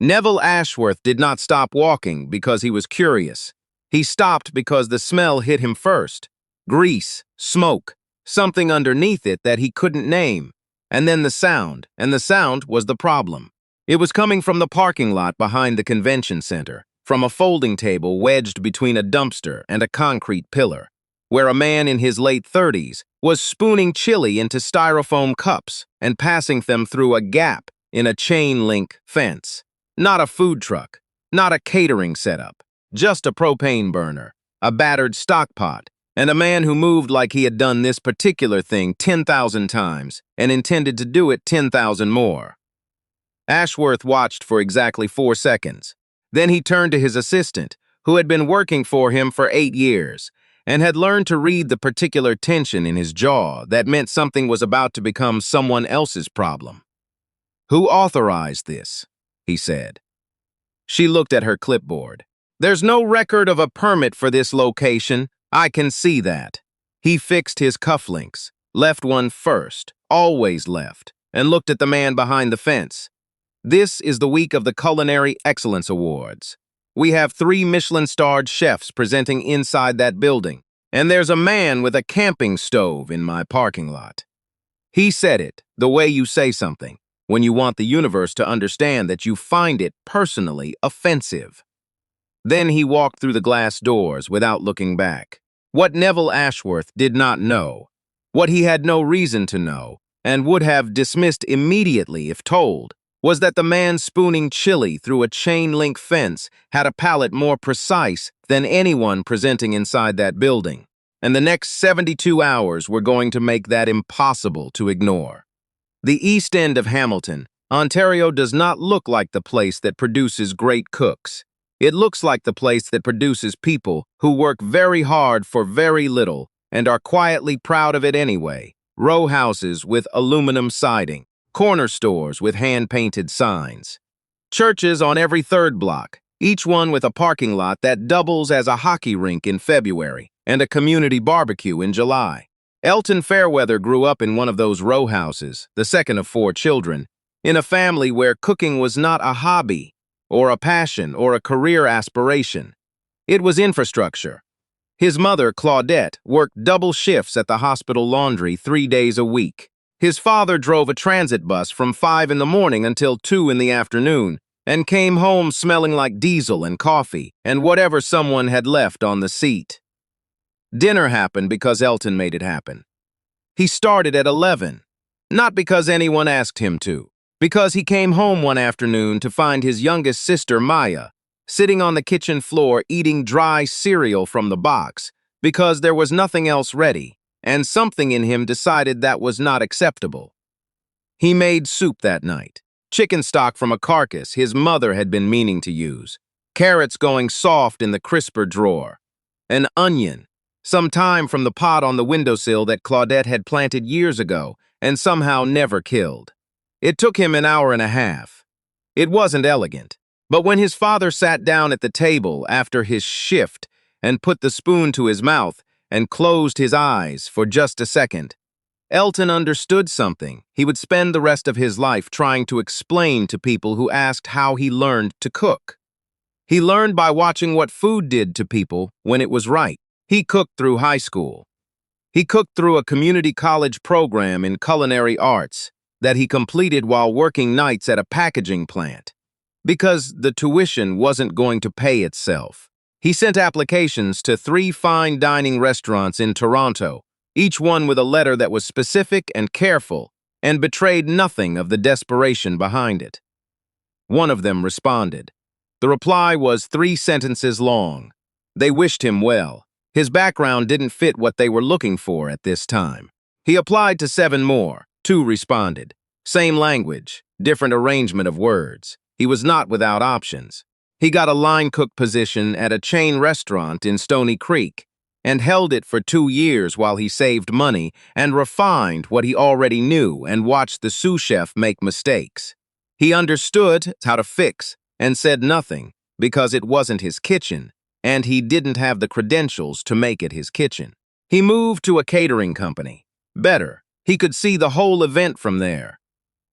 Neville Ashworth did not stop walking because he was curious. He stopped because the smell hit him first. Grease, smoke, something underneath it that he couldn't name. And then the sound was the problem. It was coming from the parking lot behind the convention center, from a folding table wedged between a dumpster and a concrete pillar, where a man in his late 30s was spooning chili into styrofoam cups and passing them through a gap in a chain-link fence. Not a food truck, not a catering setup, just a propane burner, a battered stockpot, and a man who moved like he had done this particular thing 10,000 times and intended to do it 10,000 more. Ashworth watched for exactly 4 seconds. Then he turned to his assistant, who had been working for him for 8 years, and had learned to read the particular tension in his jaw that meant something was about to become someone else's problem. "Who authorized this?" he said. She looked at her clipboard. "There's no record of a permit for this location. I can see that." He fixed his cufflinks, left one first, always left, and looked at the man behind the fence. "This is the week of the Culinary Excellence Awards. We have 3 Michelin-starred chefs presenting inside that building, and there's a man with a camping stove in my parking lot." He said it the way you say something, when you want the universe to understand that you find it personally offensive. Then he walked through the glass doors without looking back. What Neville Ashworth did not know, what he had no reason to know, and would have dismissed immediately if told, was that the man spooning chili through a chain-link fence had a palate more precise than anyone presenting inside that building, and the next 72 hours were going to make that impossible to ignore. The East End of Hamilton, Ontario does not look like the place that produces great cooks. It looks like the place that produces people who work very hard for very little and are quietly proud of it anyway. Row houses with aluminum siding, corner stores with hand-painted signs, churches on every 3rd block, each one with a parking lot that doubles as a hockey rink in February and a community barbecue in July. Elton Fairweather grew up in one of those row houses, the second of 4 children, in a family where cooking was not a hobby or a passion or a career aspiration. It was infrastructure. His mother, Claudette, worked double shifts at the hospital laundry 3 days a week. His father drove a transit bus from 5 in the morning until 2 in the afternoon and came home smelling like diesel and coffee and whatever someone had left on the seat. Dinner happened because Elton made it happen. He started at 11, not because anyone asked him to, because he came home one afternoon to find his youngest sister, Maya, sitting on the kitchen floor eating dry cereal from the box because there was nothing else ready, and something in him decided that was not acceptable. He made soup that night, chicken stock from a carcass his mother had been meaning to use, carrots going soft in the crisper drawer, an onion, some thyme from the pot on the windowsill that Claudette had planted years ago and somehow never killed. It took him an hour and a half. It wasn't elegant, but when his father sat down at the table after his shift and put the spoon to his mouth and closed his eyes for just a second, Elton understood something he would spend the rest of his life trying to explain to people who asked how he learned to cook. He learned by watching what food did to people when it was right. He cooked through high school. He cooked through a community college program in culinary arts that he completed while working nights at a packaging plant. Because the tuition wasn't going to pay itself, he sent applications to 3 fine dining restaurants in Toronto, each one with a letter that was specific and careful and betrayed nothing of the desperation behind it. One of them responded. The reply was 3 sentences long. They wished him well. His background didn't fit what they were looking for at this time. He applied to 7 more. 2 responded. Same language, different arrangement of words. He was not without options. He got a line cook position at a chain restaurant in Stony Creek and held it for 2 years while he saved money and refined what he already knew and watched the sous chef make mistakes. He understood how to fix and said nothing because it wasn't his kitchen, and he didn't have the credentials to make it his kitchen. He moved to a catering company. Better, he could see the whole event from there.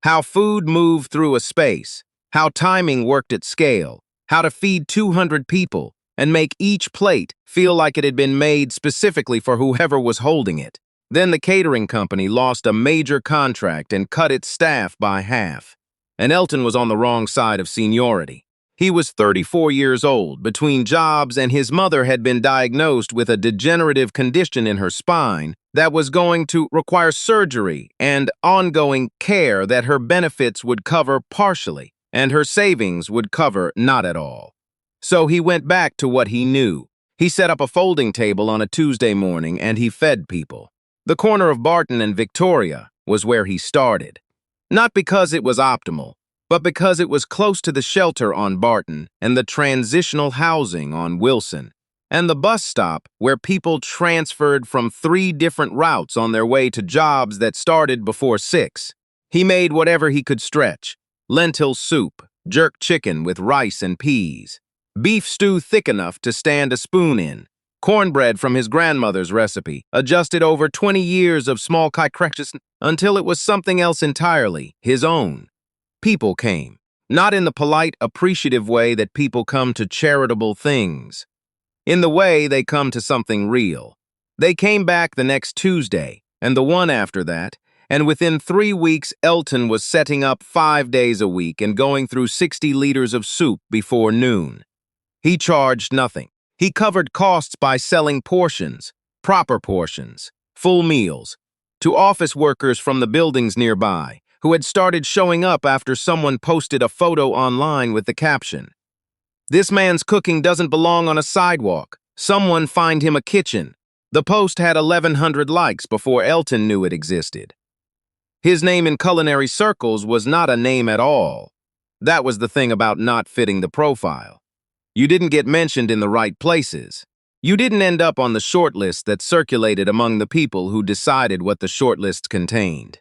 How food moved through a space, how timing worked at scale, how to feed 200 people and make each plate feel like it had been made specifically for whoever was holding it. Then the catering company lost a major contract and cut its staff by half. And Elton was on the wrong side of seniority. He was 34 years old, between jobs, and his mother had been diagnosed with a degenerative condition in her spine that was going to require surgery and ongoing care that her benefits would cover partially, and her savings would cover not at all. So he went back to what he knew. He set up a folding table on a Tuesday morning and he fed people. The corner of Barton and Victoria was where he started. Not because it was optimal, but because it was close to the shelter on Barton and the transitional housing on Wilson, and the bus stop where people transferred from 3 different routes on their way to jobs that started before 6. He made whatever he could stretch: lentil soup, jerk chicken with rice and peas, beef stew thick enough to stand a spoon in, cornbread from his grandmother's recipe, adjusted over 20 years of small concoctions until it was something else entirely, his own. People came, not in the polite, appreciative way that people come to charitable things. In the way they come to something real. They came back the next Tuesday, and the one after that, and within 3 weeks Elton was setting up 5 days a week and going through 60 liters of soup before noon. He charged nothing. He covered costs by selling portions, proper portions, full meals, to office workers from the buildings nearby, who had started showing up after someone posted a photo online with the caption, "This man's cooking doesn't belong on a sidewalk. Someone find him a kitchen." The post had 1,100 likes before Elton knew it existed. His name in culinary circles was not a name at all. That was the thing about not fitting the profile. You didn't get mentioned in the right places. You didn't end up on the shortlist that circulated among the people who decided what the shortlists contained.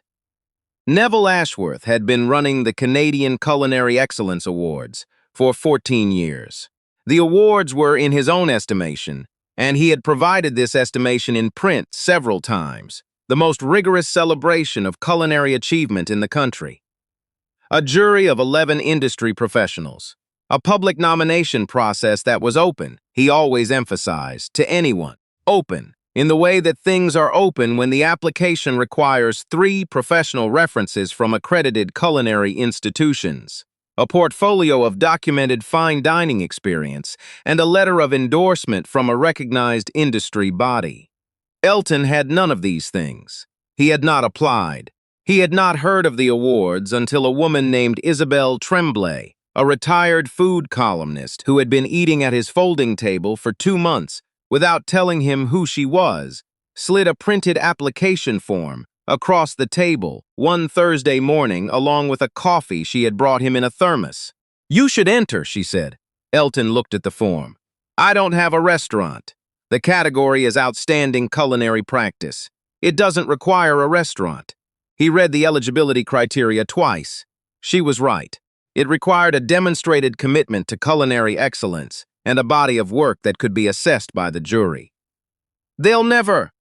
Neville Ashworth had been running the Canadian Culinary Excellence Awards for 14 years. The awards were in his own estimation, and he had provided this estimation in print several times, the most rigorous celebration of culinary achievement in the country. A jury of 11 industry professionals. A public nomination process that was open, he always emphasized, to anyone. Open, in the way that things are open when the application requires 3 professional references from accredited culinary institutions, a portfolio of documented fine dining experience, and a letter of endorsement from a recognized industry body. Elton had none of these things. He had not applied. He had not heard of the awards until a woman named Isabelle Tremblay, a retired food columnist who had been eating at his folding table for 2 months without telling him who she was, slid a printed application form across the table one Thursday morning along with a coffee she had brought him in a thermos. "You should enter," she said. Elton looked at the form. "I don't have a restaurant. The category is outstanding culinary practice. It doesn't require a restaurant." He read the eligibility criteria twice. She was right. It required a demonstrated commitment to culinary excellence and a body of work that could be assessed by the jury. "They'll never."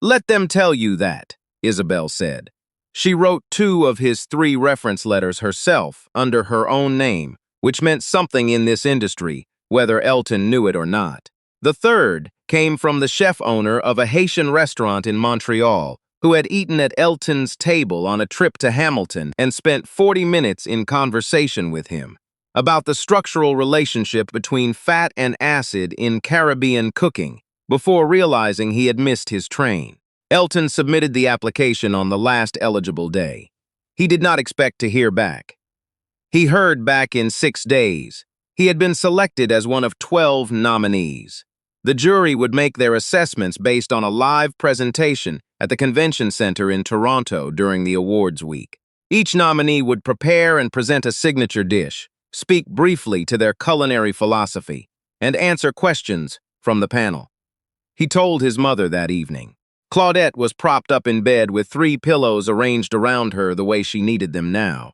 "Let them tell you that," Isabel said. She wrote 2 of his 3 reference letters herself under her own name, which meant something in this industry, whether Elton knew it or not. The 3rd came from the chef owner of a Haitian restaurant in Montreal, who had eaten at Elton's table on a trip to Hamilton and spent 40 minutes in conversation with him about the structural relationship between fat and acid in Caribbean cooking before realizing he had missed his train. Elton submitted the application on the last eligible day. He did not expect to hear back. He heard back in 6 days. He had been selected as one of 12 nominees. The jury would make their assessments based on a live presentation at the Convention Center in Toronto during the awards week. Each nominee would prepare and present a signature dish, speak briefly to their culinary philosophy, and answer questions from the panel. He told his mother that evening. Claudette was propped up in bed with 3 pillows arranged around her the way she needed them now.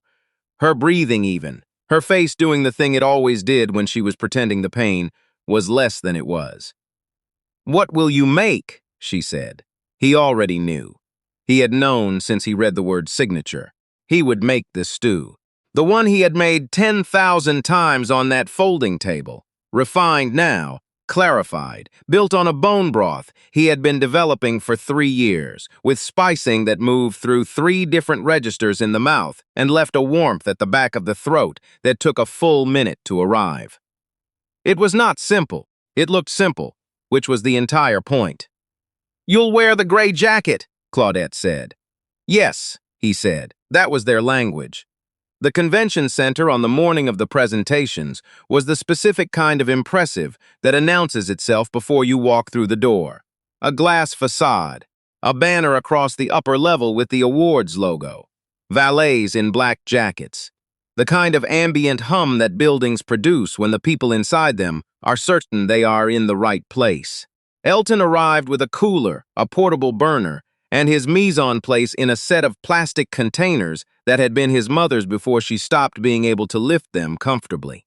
Her breathing even, her face doing the thing it always did when she was pretending the pain, was less than it was. "What will you make?" she said. He already knew. He had known since he read the word signature. He would make the stew. The one he had made 10,000 times on that folding table. Refined now, clarified, built on a bone broth he had been developing for 3 years, with spicing that moved through 3 different registers in the mouth and left a warmth at the back of the throat that took a full minute to arrive. It was not simple. It looked simple, which was the entire point. "You'll wear the gray jacket," Claudette said. "Yes," he said. That was their language. The convention center on the morning of the presentations was the specific kind of impressive that announces itself before you walk through the door. A glass facade, a banner across the upper level with the awards logo, valets in black jackets, the kind of ambient hum that buildings produce when the people inside them are certain they are in the right place. Elton arrived with a cooler, a portable burner, and his mise-en-place in a set of plastic containers that had been his mother's before she stopped being able to lift them comfortably.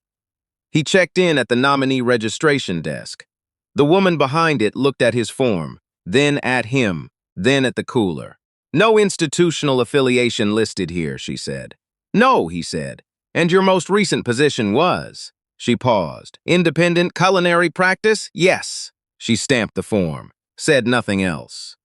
He checked in at the nominee registration desk. The woman behind it looked at his form, then at him, then at the cooler. "No institutional affiliation listed here," she said. "No," he said. "And your most recent position was?" She paused. "Independent culinary practice?" "Yes." She stamped the form, said nothing else.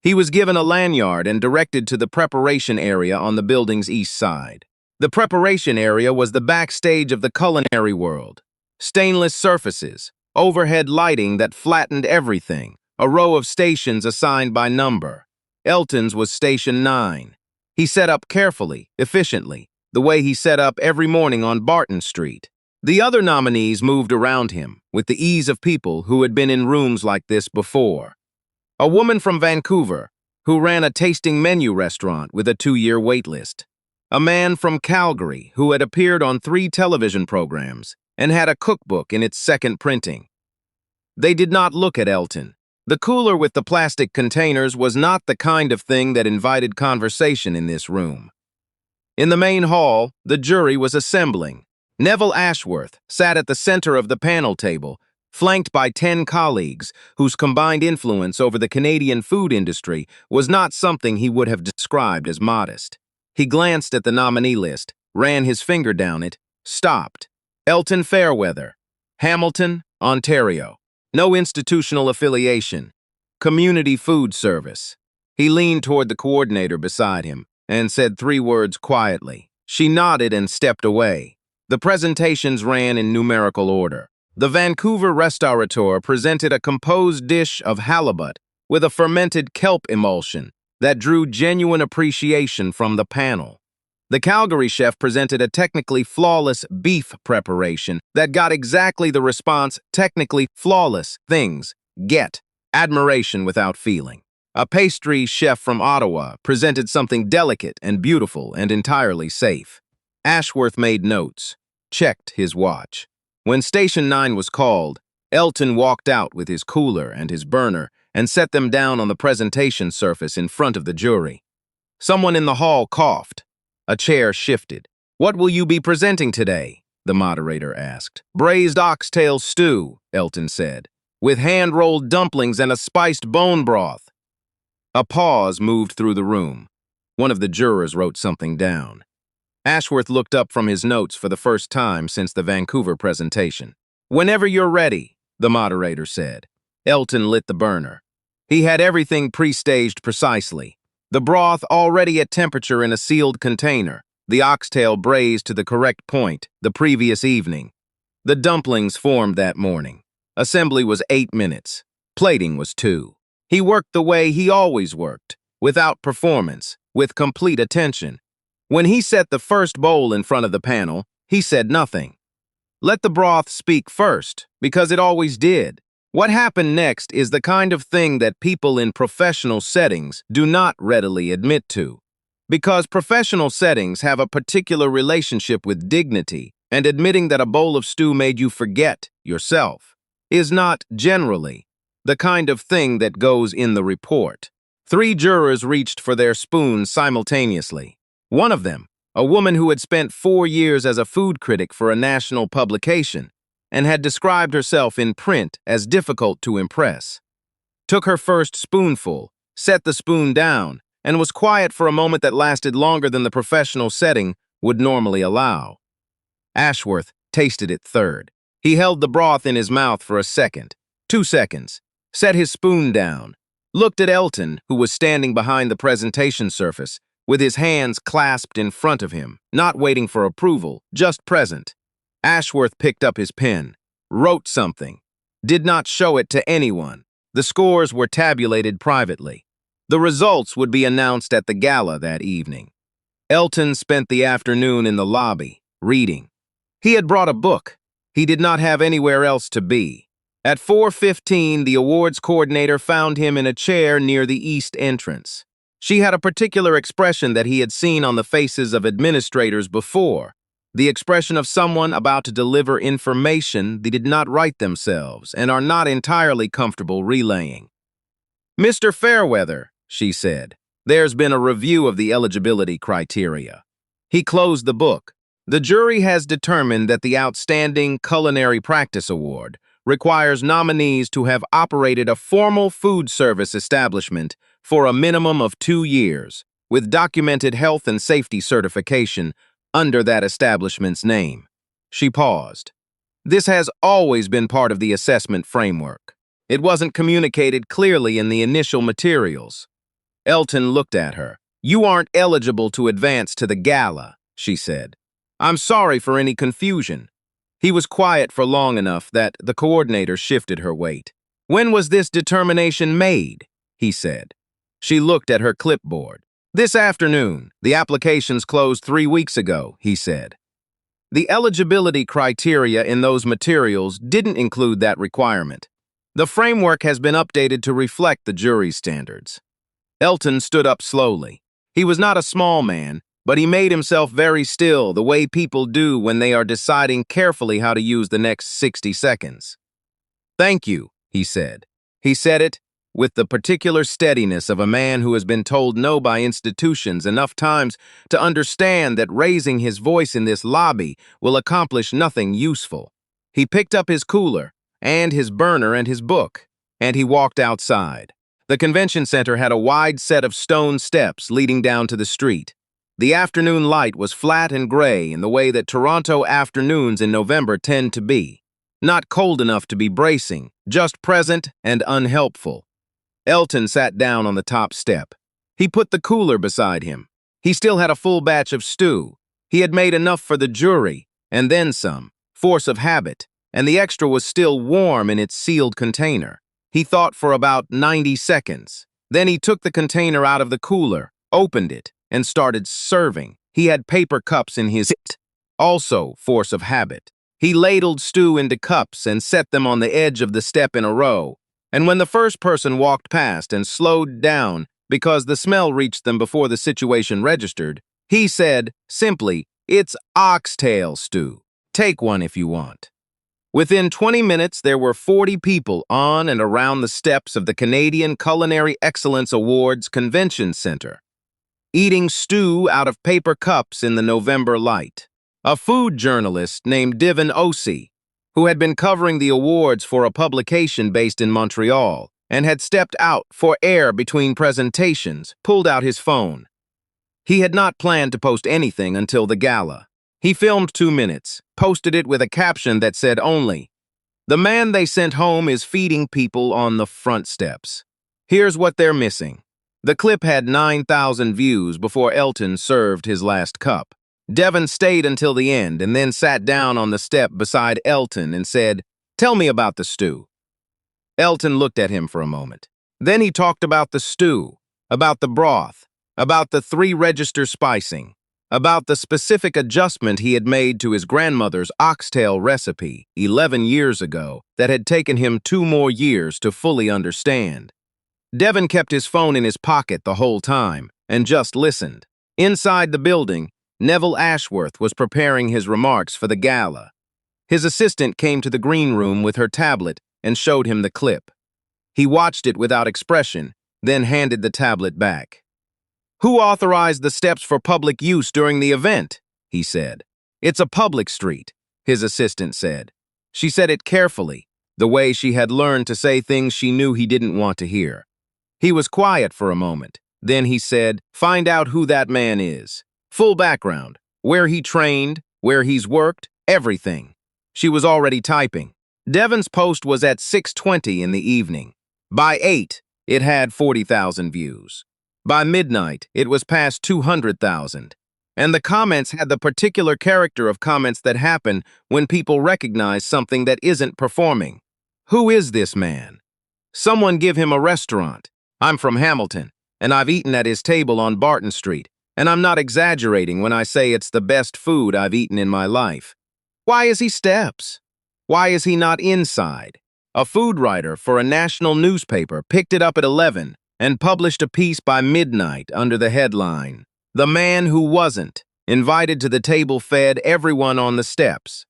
He was given a lanyard and directed to the preparation area on the building's east side. The preparation area was the backstage of the culinary world. Stainless surfaces, overhead lighting that flattened everything, a row of stations assigned by number. Elton's was Station 9. He set up carefully, efficiently, the way he set up every morning on Barton Street. The other nominees moved around him, with the ease of people who had been in rooms like this before. A woman from Vancouver, who ran a tasting menu restaurant with a 2-year wait list. A man from Calgary, who had appeared on 3 television programs and had a cookbook in its second printing. They did not look at Elton. The cooler with the plastic containers was not the kind of thing that invited conversation in this room. In the main hall, the jury was assembling. Neville Ashworth sat at the center of the panel table, flanked by 10 colleagues whose combined influence over the Canadian food industry was not something he would have described as modest. He glanced at the nominee list, ran his finger down it, stopped. Elton Fairweather, Hamilton, Ontario. No institutional affiliation. Community food service. He leaned toward the coordinator beside him and said 3 words quietly. She nodded and stepped away. The presentations ran in numerical order. The Vancouver restaurateur presented a composed dish of halibut with a fermented kelp emulsion that drew genuine appreciation from the panel. The Calgary chef presented a technically flawless beef preparation that got exactly the response technically flawless things get, admiration without feeling. A pastry chef from Ottawa presented something delicate and beautiful and entirely safe. Ashworth made notes, checked his watch. When Station 9 was called, Elton walked out with his cooler and his burner and set them down on the presentation surface in front of the jury. Someone in the hall coughed. A chair shifted. "What will you be presenting today?" the moderator asked. "Braised oxtail stew," Elton said, "with hand-rolled dumplings and a spiced bone broth." A pause moved through the room. One of the jurors wrote something down. Ashworth looked up from his notes for the first time since the Vancouver presentation. "Whenever you're ready," the moderator said. Elton lit the burner. He had everything pre-staged precisely. The broth already at temperature in a sealed container, the oxtail braised to the correct point the previous evening. The dumplings formed that morning. Assembly was 8 minutes. Plating was 2. He worked the way he always worked, without performance, with complete attention. When he set the first bowl in front of the panel, he said nothing. Let the broth speak first, because it always did. What happened next is the kind of thing that people in professional settings do not readily admit to. Because professional settings have a particular relationship with dignity, and admitting that a bowl of stew made you forget yourself is not, generally, the kind of thing that goes in the report. 3 jurors reached for their spoons simultaneously. One of them, a woman who had spent 4 years as a food critic for a national publication and had described herself in print as difficult to impress, took her first spoonful, set the spoon down, and was quiet for a moment that lasted longer than the professional setting would normally allow. Ashworth tasted it third. He held the broth in his mouth for a second, 2 seconds, set his spoon down, looked at Elton, who was standing behind the presentation surface, with his hands clasped in front of him, not waiting for approval, just present. Ashworth picked up his pen, wrote something, did not show it to anyone. The scores were tabulated privately. The results would be announced at the gala that evening. Elton spent the afternoon in the lobby, reading. He had brought a book. He did not have anywhere else to be. At 4:15, the awards coordinator found him in a chair near the east entrance. She had a particular expression that he had seen on the faces of administrators before, the expression of someone about to deliver information they did not write themselves and are not entirely comfortable relaying. "Mr. Fairweather," she said, "there's been a review of the eligibility criteria." He closed the book. "The jury has determined that the Outstanding Culinary Practice Award requires nominees to have operated a formal food service establishment for a minimum of 2 years, with documented health and safety certification under that establishment's name." She paused. "This has always been part of the assessment framework. It wasn't communicated clearly in the initial materials." Elton looked at her. "You aren't eligible to advance to the gala," she said. "I'm sorry for any confusion." He was quiet for long enough that the coordinator shifted her weight. "When was this determination made?" he said. She looked at her clipboard. "This afternoon. The applications closed 3 weeks ago," he said. The eligibility criteria in those materials didn't include that requirement. The framework has been updated to reflect the jury's standards. Elton stood up slowly. He was not a small man, but he made himself very still, the way people do when they are deciding carefully how to use the next 60 seconds. "Thank you," he said. He said it with the particular steadiness of a man who has been told no by institutions enough times to understand that raising his voice in this lobby will accomplish nothing useful. He picked up his cooler and his burner and his book, and he walked outside. The convention center had a wide set of stone steps leading down to the street. The afternoon light was flat and gray in the way that Toronto afternoons in November tend to be. Not cold enough to be bracing, just present and unhelpful. Elton sat down on the top step. He put the cooler beside him. He still had a full batch of stew. He had made enough for the jury, and then some, force of habit, and the extra was still warm in its sealed container. He thought for about 90 seconds. Then he took the container out of the cooler, opened it, and started serving. He had paper cups in his also force of habit. He ladled stew into cups and set them on the edge of the step in a row. And when the first person walked past and slowed down because the smell reached them before the situation registered, he said, simply, "It's oxtail stew. Take one if you want." Within 20 minutes, there were 40 people on and around the steps of the Canadian Culinary Excellence Awards Convention Center, eating stew out of paper cups in the November light. A food journalist named Divin Osei, who had been covering the awards for a publication based in Montreal and had stepped out for air between presentations, pulled out his phone. He had not planned to post anything until the gala. He filmed 2 minutes, posted it with a caption that said only, "The man they sent home is feeding people on the front steps. Here's what they're missing." The clip had 9,000 views before Elton served his last cup. Devon stayed until the end and then sat down on the step beside Elton and said, "Tell me about the stew." Elton looked at him for a moment. Then he talked about the stew, about the broth, about the 3-register spicing, about the specific adjustment he had made to his grandmother's oxtail recipe 11 years ago that had taken him 2 more years to fully understand. Devon kept his phone in his pocket the whole time and just listened. Inside the building, Neville Ashworth was preparing his remarks for the gala. His assistant came to the green room with her tablet and showed him the clip. He watched it without expression, then handed the tablet back. "Who authorized the steps for public use during the event?" he said. "It's a public street," his assistant said. She said it carefully, the way she had learned to say things she knew he didn't want to hear. He was quiet for a moment. Then he said, "Find out who that man is. Full background. where he trained, where he's worked, everything. She was already typing. Devon's post was at 6:20 in the evening. By 8, it had 40,000 views. By midnight, it was past 200,000. And the comments had the particular character of comments that happen when people recognize something that isn't performing. Who is this man? Someone give him a restaurant. I'm from Hamilton, and I've eaten at his table on Barton Street, and I'm not exaggerating when I say it's the best food I've eaten in my life. Why is he steps? Why is he not inside? A food writer for a national newspaper picked it up at 11 and published a piece by midnight under the headline, "The man who wasn't invited to the table fed everyone on the steps."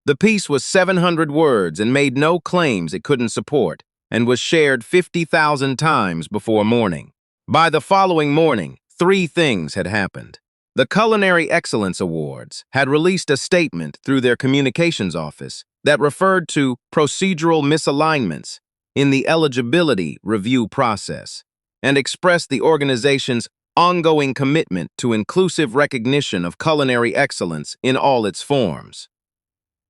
The piece was 700 words and made no claims it couldn't support, and was shared 50,000 times before morning. By the following morning, 3 things had happened. The Culinary Excellence Awards had released a statement through their communications office that referred to procedural misalignments in the eligibility review process and expressed the organization's ongoing commitment to inclusive recognition of culinary excellence in all its forms.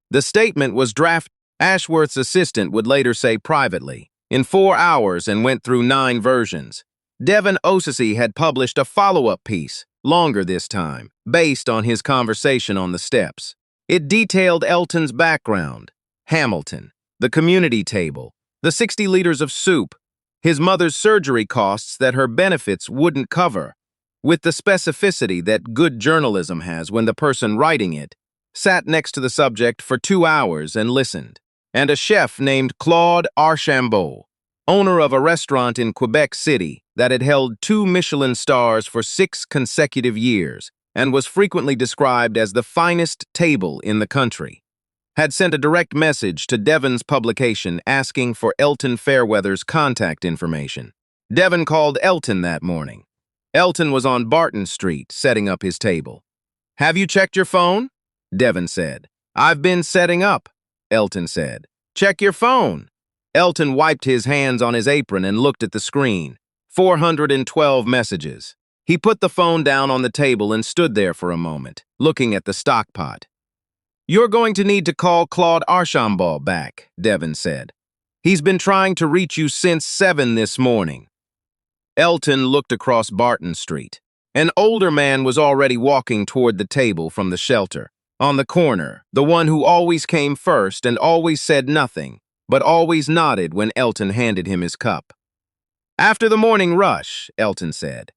The statement was drafted, Ashworth's assistant would later say privately, in 4 hours and went through 9 versions. Devon Osisi had published a follow-up piece, longer this time, based on his conversation on the steps. It detailed Elton's background, Hamilton, the community table, the 60 liters of soup, his mother's surgery costs that her benefits wouldn't cover, with the specificity that good journalism has when the person writing it sat next to the subject for 2 hours and listened, and a chef named Claude Archambault, owner of a restaurant in Quebec City that had held 2 Michelin stars for 6 consecutive years and was frequently described as the finest table in the country, had sent a direct message to Devon's publication asking for Elton Fairweather's contact information. Devon called Elton that morning. Elton was on Barton Street setting up his table. "Have you checked your phone?" Devon said. "I've been setting up," Elton said. "Check your phone." Elton wiped his hands on his apron and looked at the screen. 412 messages. He put the phone down on the table and stood there for a moment, looking at the stockpot. "You're going to need to call Claude Archambault back," Devon said. "He's been trying to reach you since 7 this morning." Elton looked across Barton Street. An older man was already walking toward the table from the shelter. On the corner, the one who always came first and always said nothing, but always nodded when Elton handed him his cup. "After the morning rush," Elton said.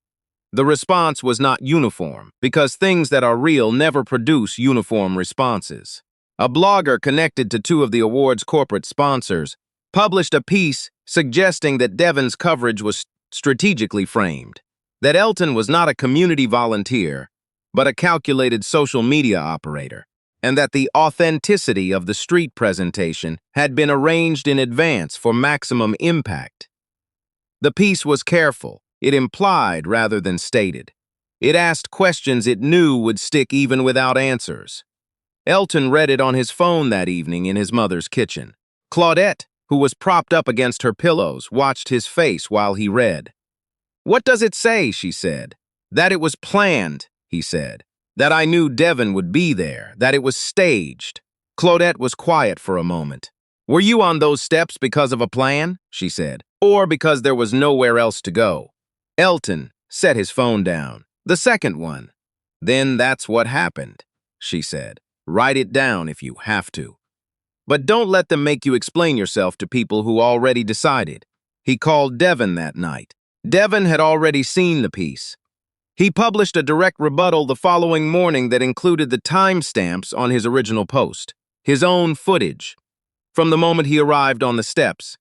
The response was not uniform, because things that are real never produce uniform responses. A blogger connected to 2 of the award's corporate sponsors published a piece suggesting that Devon's coverage was strategically framed, that Elton was not a community volunteer, but a calculated social media operator, and that the authenticity of the street presentation had been arranged in advance for maximum impact. The piece was careful. It implied rather than stated. It asked questions it knew would stick even without answers. Elton read it on his phone that evening in his mother's kitchen. Claudette, who was propped up against her pillows, watched his face while he read. "What does it say?" she said. "That it was planned," he said. "That I knew Devon would be there, that it was staged." Claudette was quiet for a moment. "Were you on those steps because of a plan?" she said. "Or because there was nowhere else to go?" Elton set his phone down. "The second one." "Then that's what happened," she said. "Write it down if you have to. But don't let them make you explain yourself to people who already decided." He called Devon that night. Devon had already seen the piece. He published a direct rebuttal the following morning that included the timestamps on his original post, his own footage, from the moment he arrived on the steps,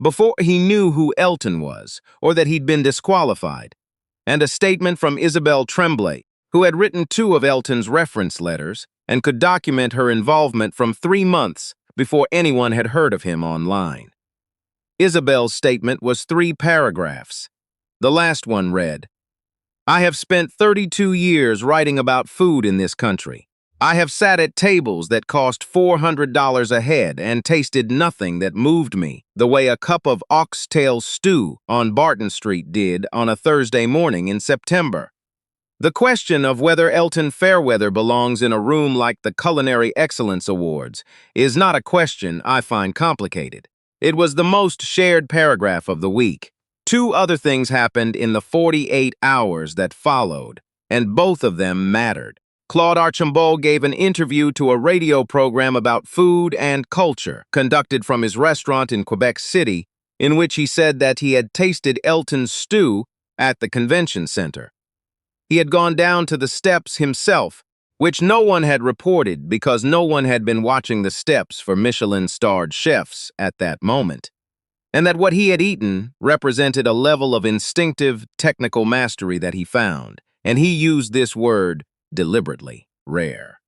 before he knew who Elton was or that he'd been disqualified, and a statement from Isabel Tremblay, who had written 2 of Elton's reference letters and could document her involvement from 3 months before anyone had heard of him online. Isabel's statement was 3 paragraphs. The last one read, "I have spent 32 years writing about food in this country. I have sat at tables that cost $400 a head and tasted nothing that moved me the way a cup of oxtail stew on Barton Street did on a Thursday morning in September. The question of whether Elton Fairweather belongs in a room like the Culinary Excellence Awards is not a question I find complicated. It was the most shared paragraph of the week. Two other things happened in the 48 hours that followed, and both of them mattered. Claude Archambault gave an interview to a radio program about food and culture, conducted from his restaurant in Quebec City, in which he said that he had tasted Elton's stew at the convention center. He had gone down to the steps himself, which no one had reported because no one had been watching the steps for Michelin-starred chefs at that moment, and that what he had eaten represented a level of instinctive, technical mastery that he found, and he used this word deliberately, rare.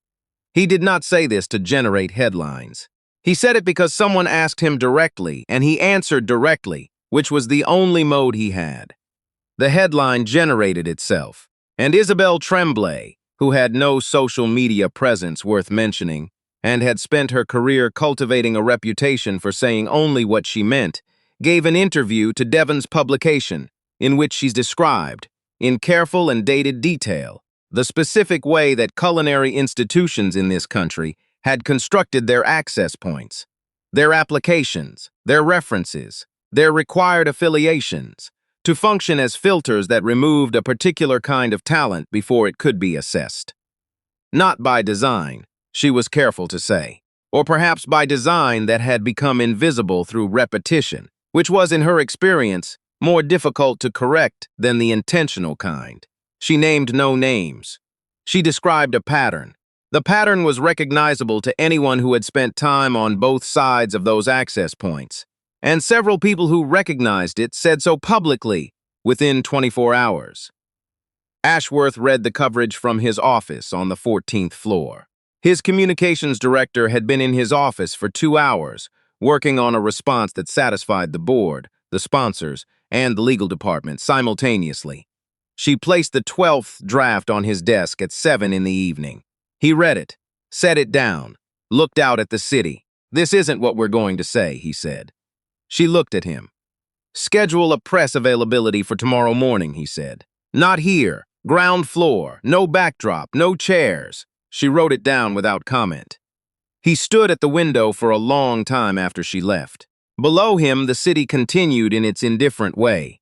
He did not say this to generate headlines. He said it because someone asked him directly, and he answered directly, which was the only mode he had. The headline generated itself, and Isabelle Tremblay, who had no social media presence worth mentioning and had spent her career cultivating a reputation for saying only what she meant, gave an interview to Devon's publication in which she described, in careful and dated detail, the specific way that culinary institutions in this country had constructed their access points, their applications, their references, their required affiliations, to function as filters that removed a particular kind of talent before it could be assessed. Not by design, she was careful to say, or perhaps by design that had become invisible through repetition, which was, in her experience, more difficult to correct than the intentional kind. She named no names. She described a pattern. The pattern was recognizable to anyone who had spent time on both sides of those access points, and several people who recognized it said so publicly within 24 hours. Ashworth read the coverage from his office on the 14th floor. His communications director had been in his office for 2 hours, working on a response that satisfied the board, the sponsors, and the legal department simultaneously. She placed the 12th draft on his desk at 7 in the evening. He read it, set it down, looked out at the city. "This isn't what we're going to say," he said. She looked at him. "Schedule a press availability for tomorrow morning," he said. "Not here. Ground floor. No backdrop. No chairs." She wrote it down without comment. He stood at the window for a long time after she left. Below him, the city continued in its indifferent way.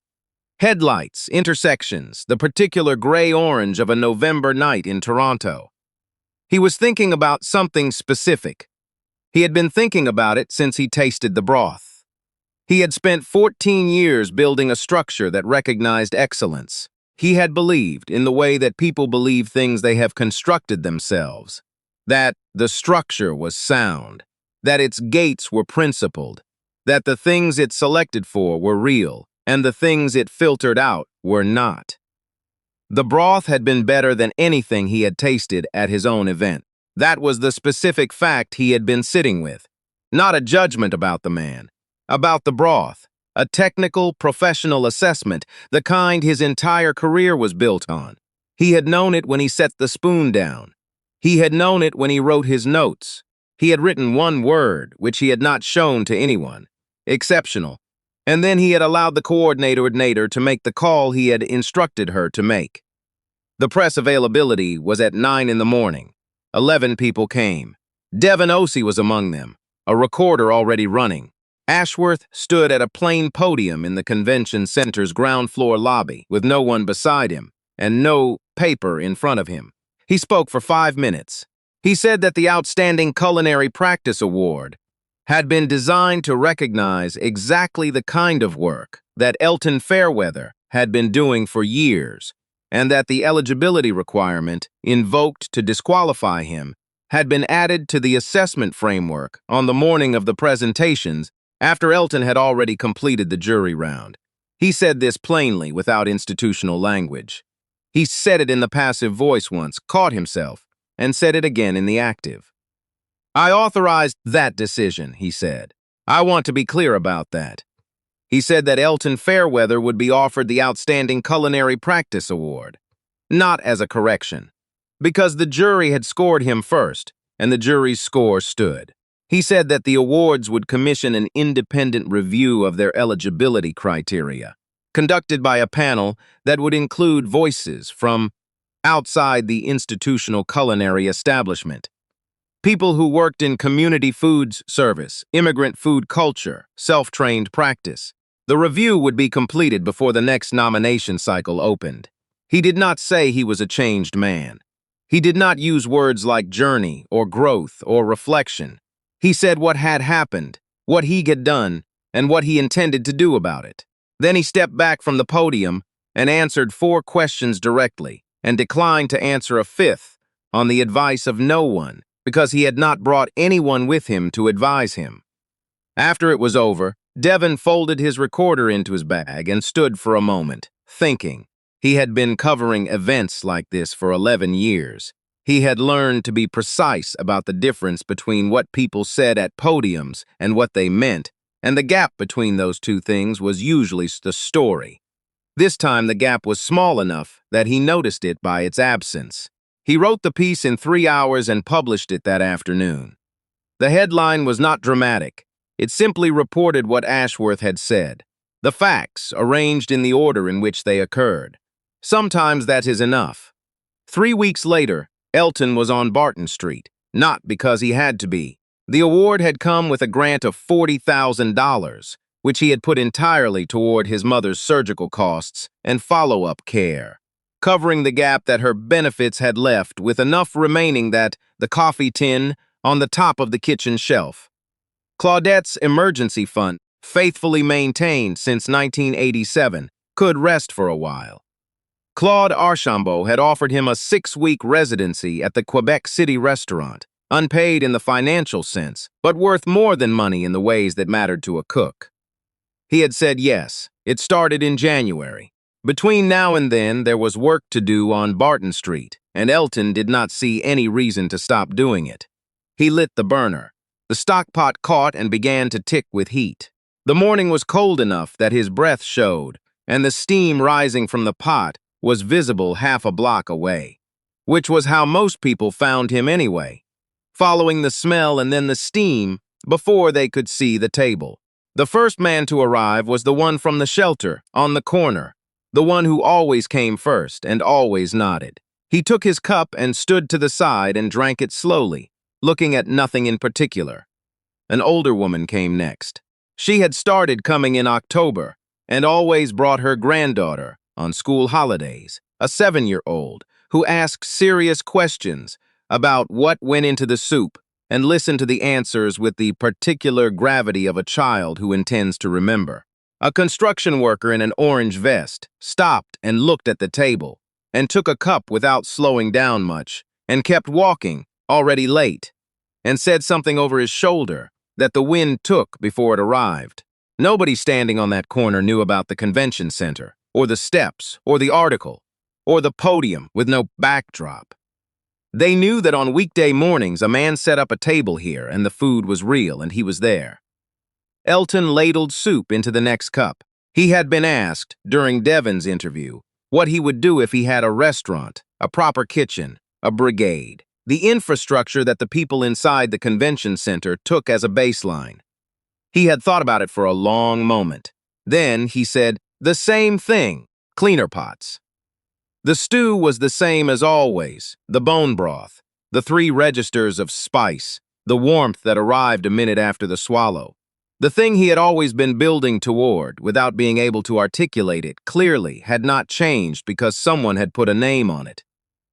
Headlights, intersections, the particular gray-orange of a November night in Toronto. He was thinking about something specific. He had been thinking about it since he tasted the broth. He had spent 14 years building a structure that recognized excellence. He had believed, in the way that people believe things they have constructed themselves, that the structure was sound, that its gates were principled, that the things it selected for were real, and the things it filtered out were not. The broth had been better than anything he had tasted at his own event. That was the specific fact he had been sitting with. Not a judgment about the man, about the broth, a technical, professional assessment, the kind his entire career was built on. He had known it when he set the spoon down. He had known it when he wrote his notes. He had written one word, which he had not shown to anyone. Exceptional. And then he had allowed the coordinator to make the call he had instructed her to make. The press availability was at 9 in the morning. 11 people came. Devon Osey was among them, a recorder already running. Ashworth stood at a plain podium in the convention center's ground floor lobby with no one beside him and no paper in front of him. He spoke for 5 minutes. He said that the Outstanding Culinary Practice Award had been designed to recognize exactly the kind of work that Elton Fairweather had been doing for years, and that the eligibility requirement invoked to disqualify him had been added to the assessment framework on the morning of the presentations after Elton had already completed the jury round. He said this plainly, without institutional language. He said it in the passive voice once, caught himself, and said it again in the active. "I authorized that decision," he said. "I want to be clear about that." He said that Elton Fairweather would be offered the Outstanding Culinary Practice Award, not as a correction, because the jury had scored him first, and the jury's score stood. He said that the awards would commission an independent review of their eligibility criteria, conducted by a panel that would include voices from outside the institutional culinary establishment. People who worked in community foods service, immigrant food culture, self-trained practice. The review would be completed before the next nomination cycle opened. He did not say he was a changed man. He did not use words like journey or growth or reflection. He said what had happened, what he had done, and what he intended to do about it. Then he stepped back from the podium and answered 4 questions directly and declined to answer a 5th on the advice of no one because he had not brought anyone with him to advise him. After it was over, Devon folded his recorder into his bag and stood for a moment, thinking. He had been covering events like this for 11 years. He had learned to be precise about the difference between what people said at podiums and what they meant, and the gap between those two things was usually the story. This time the gap was small enough that he noticed it by its absence. He wrote the piece in 3 hours and published it that afternoon. The headline was not dramatic. It simply reported what Ashworth had said. The facts, arranged in the order in which they occurred. Sometimes that is enough. 3 weeks later, Elton was on Barton Street, not because he had to be. The award had come with a grant of $40,000, which he had put entirely toward his mother's surgical costs and follow-up care, covering the gap that her benefits had left with enough remaining that the coffee tin on the top of the kitchen shelf. Claudette's emergency fund, faithfully maintained since 1987, could rest for a while. Claude Archambault had offered him a 6-week residency at the Quebec City restaurant, unpaid in the financial sense, but worth more than money in the ways that mattered to a cook. He had said yes. It started in January. Between now and then, there was work to do on Barton Street, and Elton did not see any reason to stop doing it. He lit the burner. The stockpot caught and began to tick with heat. The morning was cold enough that his breath showed, and the steam rising from the pot was visible half a block away, which was how most people found him anyway, following the smell and then the steam before they could see the table. The first man to arrive was the one from the shelter on the corner, the one who always came first and always nodded. He took his cup and stood to the side and drank it slowly, looking at nothing in particular. An older woman came next. She had started coming in October and always brought her granddaughter on school holidays, a 7-year-old who asked serious questions about what went into the soup and listened to the answers with the particular gravity of a child who intends to remember. A construction worker in an orange vest stopped and looked at the table and took a cup without slowing down much and kept walking, already late, and said something over his shoulder that the wind took before it arrived. Nobody standing on that corner knew about the convention center, or the steps, or the article, or the podium with no backdrop. They knew that on weekday mornings a man set up a table here and the food was real and he was there. Elton ladled soup into the next cup. He had been asked, during Devon's interview, what he would do if he had a restaurant, a proper kitchen, a brigade, the infrastructure that the people inside the convention center took as a baseline. He had thought about it for a long moment. Then he said, the same thing, cleaner pots. The stew was the same as always, the bone broth, the 3 registers of spice, the warmth that arrived a minute after the swallow. The thing he had always been building toward, without being able to articulate it clearly, had not changed because someone had put a name on it.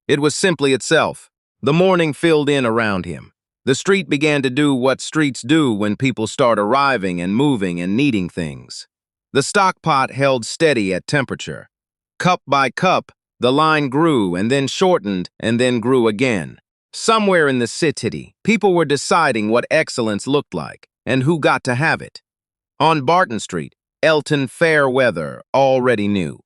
It was simply itself. The morning filled in around him. The street began to do what streets do when people start arriving and moving and needing things. The stockpot held steady at temperature. Cup by cup, the line grew and then shortened and then grew again. Somewhere in the city, people were deciding what excellence looked like and who got to have it. On Barton Street, Elton Fairweather already knew.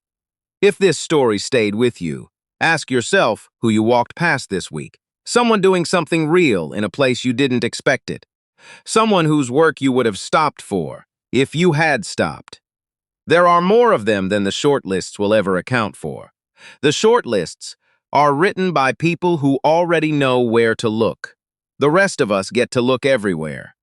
If this story stayed with you, ask yourself who you walked past this week. Someone doing something real in a place you didn't expect it. Someone whose work you would have stopped for, if you had stopped. There are more of them than the shortlists will ever account for. The shortlists are written by people who already know where to look. The rest of us get to look everywhere.